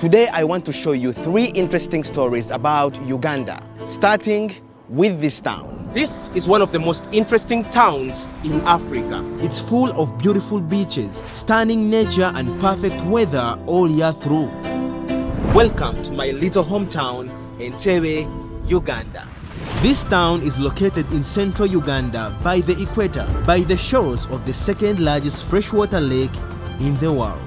Today I want to show you 3 interesting stories about Uganda, starting with this town. This is one of the most interesting towns in Africa. It's full of beautiful beaches, stunning nature and perfect weather all year through. Welcome to my little hometown, Entebbe, Uganda. This town is located in central Uganda by the equator, by the shores of the second largest freshwater lake in the world.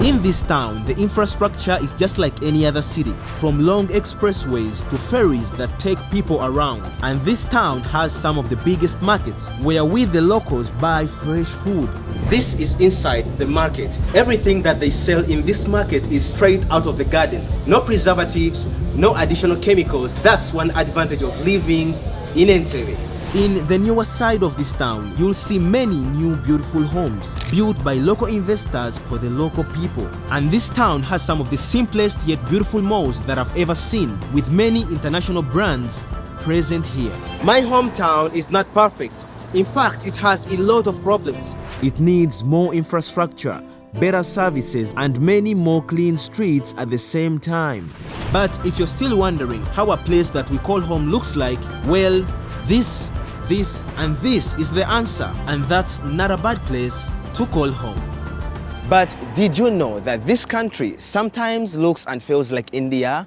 In this town, the infrastructure is just like any other city, from long expressways to ferries that take people around. And this town has some of the biggest markets where we the locals buy fresh food. This is inside the market. Everything that they sell in this market is straight out of the garden. No preservatives, no additional chemicals. That's one advantage of living in Entebbe. In the newer side of this town, you'll see many new beautiful homes built by local investors for the local people. And this town has some of the simplest yet beautiful malls that I've ever seen, with many international brands present here. My hometown is not perfect. In fact, it has a lot of problems. It needs more infrastructure, better services, and many more clean streets at the same time. But if you're still wondering how a place that we call home looks like, well, this and this is the answer, and that's not a bad place to call home. But did you know that this country sometimes looks and feels like India?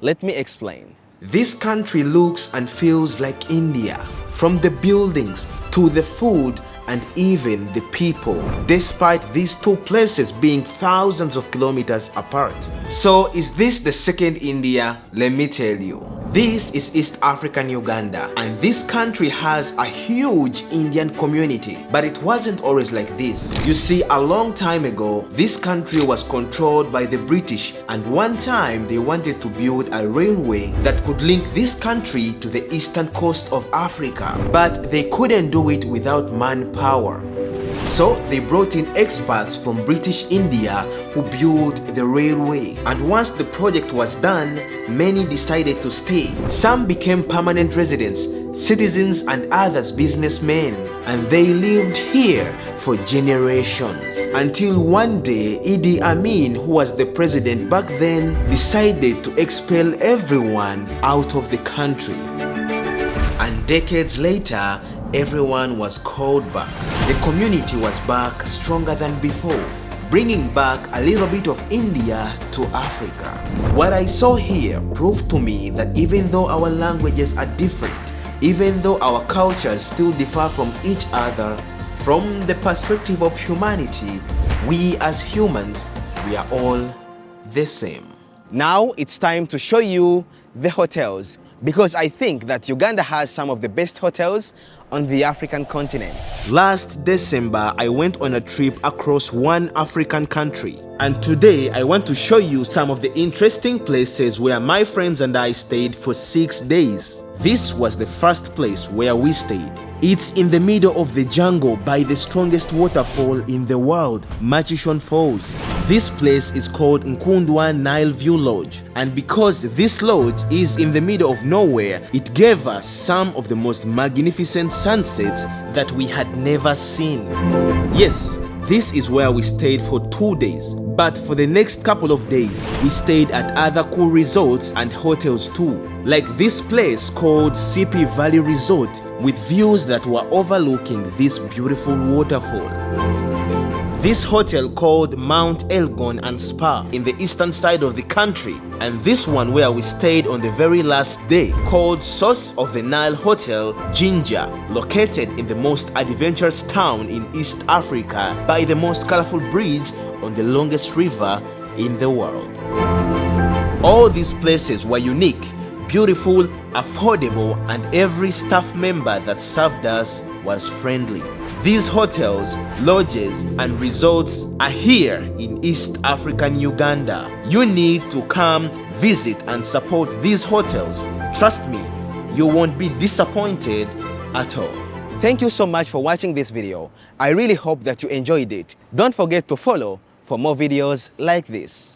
Let me explain. This country looks and feels like India, from the buildings to the food and even the people, despite these two places being thousands of kilometers apart. So is this the second India? Let me tell you. This is East African Uganda, and this country has a huge Indian community, but it wasn't always like this. You see, a long time ago, this country was controlled by the British, and one time they wanted to build a railway that could link this country to the eastern coast of Africa, but they couldn't do it without manpower. So they brought in experts from British India who built the railway. And once the project was done, many decided to stay. Some became permanent residents, citizens, and others businessmen. And they lived here for generations. Until one day, Idi Amin, who was the president back then, decided to expel everyone out of the country. And decades later, everyone was called back. The community was back stronger than before, bringing back a little bit of India to Africa. What I saw here proved to me that even though our languages are different, even though our cultures still differ from each other, from the perspective of humanity, we as humans, we are all the same. Now it's time to show you the hotels, because I think that Uganda has some of the best hotels on the African continent. Last December, I went on a trip across one African country. And today, I want to show you some of the interesting places where my friends and I stayed for 6 days. This was the first place where we stayed. It's in the middle of the jungle by the strongest waterfall in the world, Machishon Falls. This place is called Nkundwa Nile View Lodge, and because this lodge is in the middle of nowhere, it gave us some of the most magnificent sunsets that we had never seen. Yes, this is where we stayed for 2 days, but for the next couple of days, we stayed at other cool resorts and hotels too, like this place called CP Valley Resort, with views that were overlooking this beautiful waterfall. This hotel called Mount Elgon and Spa in the eastern side of the country, and this one where we stayed on the very last day called Source of the Nile Hotel, Jinja, located in the most adventurous town in East Africa by the most colorful bridge on the longest river in the world. All these places were unique, beautiful, affordable, and every staff member that served us was friendly. These hotels, lodges, and resorts are here in East African Uganda. You need to come, visit, and support these hotels. Trust me, you won't be disappointed at all. Thank you so much for watching this video. I really hope that you enjoyed it. Don't forget to follow for more videos like this.